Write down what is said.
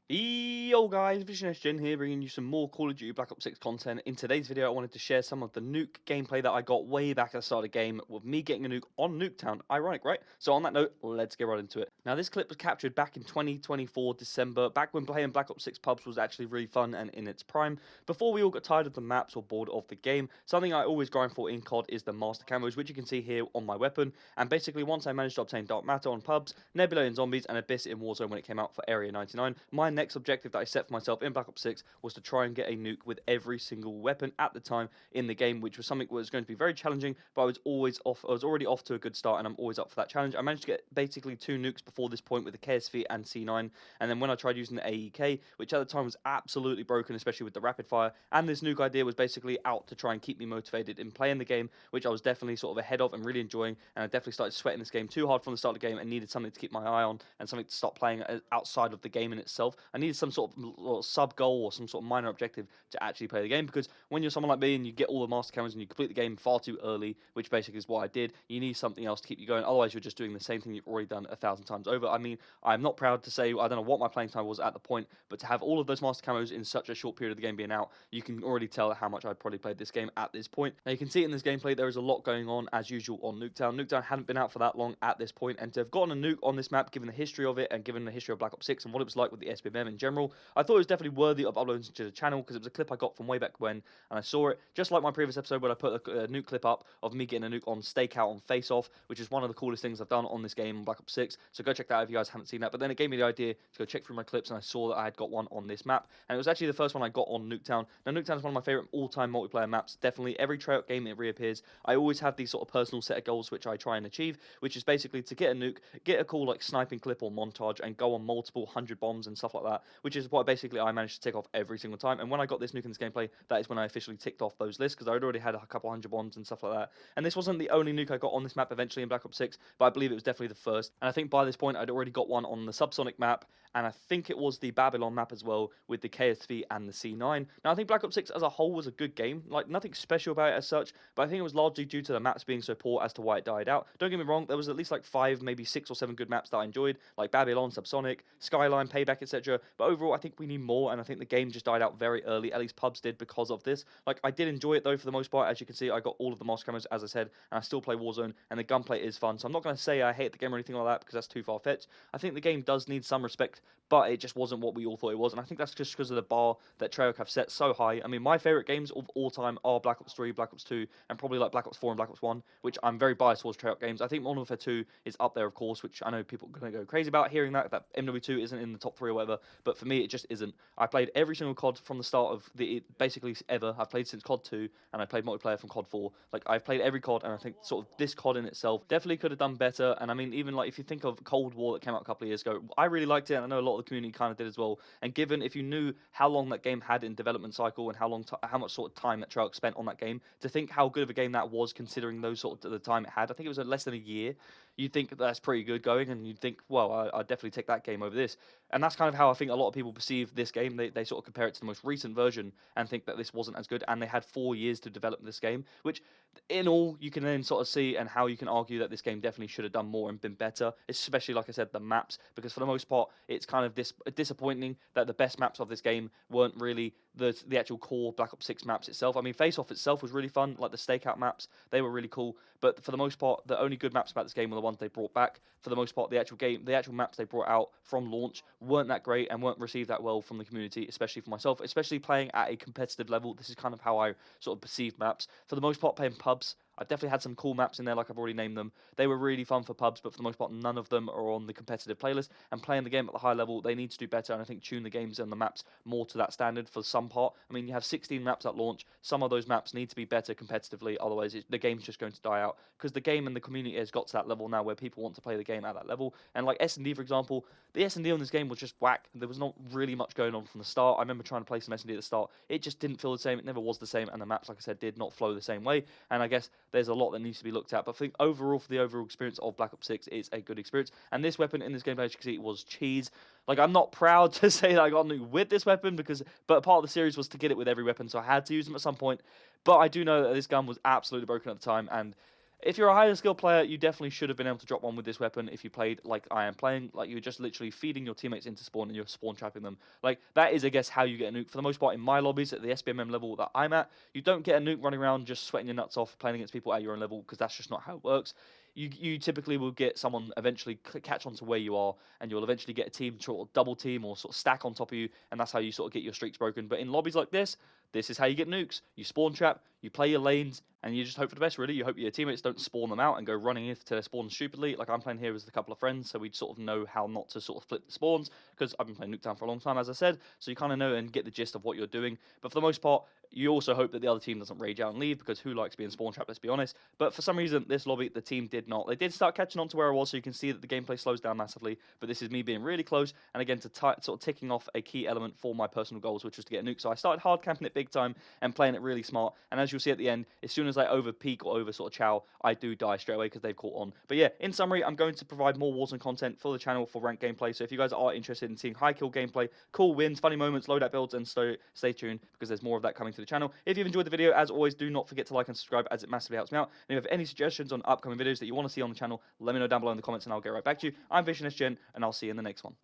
Yo guys, Vision here, bringing you some more Call of Duty Black Ops 6 content. In today's video, I wanted to share some of the Nuke gameplay that I got way back at the start of the game with me getting a nuke on Nuketown. Ironic, right? So on that note, let's get right into it. Now, this clip was captured back in 2024 December, back when playing Black Ops 6 pubs was actually really fun and in its prime, before we all got tired of the maps or bored of the game. Something I always grind for in COD is the master camos, which you can see here on my weapon. And basically, once I managed to obtain Dark Matter on pubs, Nebula in zombies, and Abyss in Warzone when it came out for Area 99, my next objective that I set for myself in Black Ops 6 was to try and get a nuke with every single weapon at the time in the game, which was something that was going to be very challenging, but I was already off to a good start, and I'm always up for that challenge. I managed to get basically 2 nukes before this point with the KSV and C9, and then when I tried using the AEK, which at the time was absolutely broken, especially with the rapid fire, and this nuke idea was basically out to try and keep me motivated in playing the game, which I was definitely sort of ahead of and really enjoying, and I definitely started sweating this game too hard from the start of the game and needed something to keep my eye on and something to stop playing outside of the game in itself. I needed some sort of sub goal or some sort of minor objective to actually play the game, because when you're someone like me and you get all the master cameras and you complete the game far too early, which basically is what I did, you need something else to keep you going. Otherwise, you're just doing the same thing you've already done 1,000 times over. I mean, I'm not proud to say I don't know what my playing time was at the point, but to have all of those master camos in such a short period of the game being out, you can already tell how much I'd probably played this game at this point. Now you can see it in this gameplay, there is a lot going on as usual on Nuketown. Nuketown hadn't been out for that long at this point, and to have gotten a nuke on this map, given the history of it and given the history of Black Ops 6 and what it was like with the SBMM in general, I thought it was definitely worthy of uploading to the channel, because it was a clip I got from way back when, and I saw it just like my previous episode where I put a nuke clip up of me getting a nuke on Stakeout on Face Off, which is one of the coolest things I've done on this game on Black Ops 6. So go check that out if you guys haven't seen that. But then it gave me the idea to go check through my clips, and I saw that I had got one on this map, and it was actually the first one I got on Nuketown. Now Nuketown is one of my favorite all-time multiplayer maps. Definitely every Treyarch game it reappears, I always have these sort of personal set of goals which I try and achieve, which is basically to get a nuke, get a cool like sniping clip or montage, and go on multiple 100 bombs and stuff like that, which is what basically I managed to tick off every single time. And when I got this nuke in this gameplay, that is when I officially ticked off those lists, because I'd already had a couple 100 bombs and stuff like that. And this wasn't the only nuke I got on this map eventually in Black Ops 6, but I believe it was definitely the first. And I think by this point I'd already got one on the subsonic map, and I think it was the Babylon map as well with the KSV and the C9. Now I think Black Ops 6 as a whole was a good game, like nothing special about it as such, but I think it was largely due to the maps being so poor as to why it died out. Don't get me wrong, there was at least like 5, maybe 6 or 7 good maps that I enjoyed, like Babylon, Subsonic, Skyline, Payback, etc. But overall I think we need more, and I think the game just died out very early, at least pubs did, because of this. Like, I did enjoy it though for the most part. As you can see, I got all of the master cameras, as I said, and I still play Warzone, and the gunplay is fun. So I'm not going to say I hate the game or anything like that, because that's too far-fetched. I think the game does need some respect, but it just wasn't what we all thought it was, and I think that's just because of the bar that Treyarch have set so high. I mean, my favorite games of all time are Black Ops 3, Black Ops 2, and probably like Black Ops 4 and Black Ops 1, which I'm very biased towards Treyarch games. I think Modern Warfare 2 is up there, of course, which I know people are going to go crazy about hearing that MW2 isn't in the top 3 or whatever, but for me, it just isn't. I played every single COD from the start of the basically ever. I've played since COD 2, and I played multiplayer from COD 4. Like, I've played every COD, and I think sort of this COD in itself definitely could have done better. And I mean, even like if you think of Cold War that came out a couple of years ago, I really liked it, and I know a lot of the community kind of did as well. And given if you knew how long that game had in development cycle and how much sort of time that Treyarch spent on that game, to think how good of a game that was considering those sort of the time it had. I think it was less than a year. You'd think that's pretty good going, and you'd think, well, I'd definitely take that game over this. And that's kind of how I think a lot of people perceive this game. They sort of compare it to the most recent version and think that this wasn't as good, and they had 4 years to develop this game, which in all you can then sort of see, and how you can argue that this game definitely should have done more and been better, especially like I said, the maps, because for the most part it's kind of disappointing that the best maps of this game weren't really the actual core Black Ops 6 maps itself. I mean, Face Off itself was really fun, like the stakeout maps, they were really cool, but for the most part the only good maps about this game were the ones they brought back. For the most part, the actual maps they brought out from launch weren't that great and weren't received that well from the community, especially for myself, especially playing at a competitive level. This is kind of how I sort of perceive maps. For the most part, playing pubs, I definitely had some cool maps in there, like I've already named them. They were really fun for pubs, but for the most part, none of them are on the competitive playlist. And playing the game at the high level, they need to do better, and I think tune the games and the maps more to that standard for some part. I mean, you have 16 maps at launch. Some of those maps need to be better competitively, otherwise the game's just going to die out. Because the game and the community has got to that level now where people want to play the game at that level. And like S&D, for example, the S&D on this game was just whack. There was not really much going on from the start. I remember trying to play some S&D at the start. It just didn't feel the same. It never was the same, and the maps, like I said, did not flow the same way. And I guess there's a lot that needs to be looked at. But I think overall, for the overall experience of Black Ops 6, it's a good experience. And this weapon in this gameplay, as you can see, was cheese. Like, I'm not proud to say that I got Nuke with this weapon, but part of the series was to get it with every weapon, so I had to use them at some point. But I do know that this gun was absolutely broken at the time, and If you're a higher skill player, you definitely should have been able to drop one with this weapon if you played like I am playing. Like you're just literally feeding your teammates into spawn and you're spawn trapping them. Like that is, I guess, how you get a nuke. For the most part, in my lobbies at the SBMM level that I'm at, you don't get a nuke running around just sweating your nuts off playing against people at your own level because that's just not how it works. You typically will get someone eventually catch on to where you are, and you'll eventually get a team sort of double team or sort of stack on top of you, and that's how you sort of get your streaks broken. But in lobbies like this is how you get nukes. You spawn trap, you play your lanes, and you just hope for the best, really. You hope your teammates don't spawn them out and go running to their spawn stupidly. Like I'm playing here with a couple of friends, so we sort of know how not to sort of flip the spawns, because I've been playing Nuketown for a long time, as I said, so you kind of know and get the gist of what you're doing. But for the most part, you also hope that the other team doesn't rage out and leave, because who likes being spawn trapped, let's be honest. But for some reason, this lobby, the team did not. They did start catching on to where I was, so you can see that the gameplay slows down massively, but this is me being really close, and again, to sort of ticking off a key element for my personal goals, which was to get a nuke. So I started hard camping it big time and playing it really smart, and as you'll see at the end, as soon as I over peak or over sort of chow, I do die straight away because they've caught on. But yeah, in summary, I'm going to provide more Warzone content for the channel for ranked gameplay, so if you guys are interested in seeing high kill gameplay, cool wins, funny moments, loadout builds, and stay tuned, because there's more of that coming to the channel. If you've enjoyed the video, as always, do not forget to like and subscribe, as it massively helps me out. And if you have any suggestions on upcoming videos that you want to see on the channel, let me know down below in the comments and I'll get right back to you. I'm VisionSGen, and I'll see you in the next one.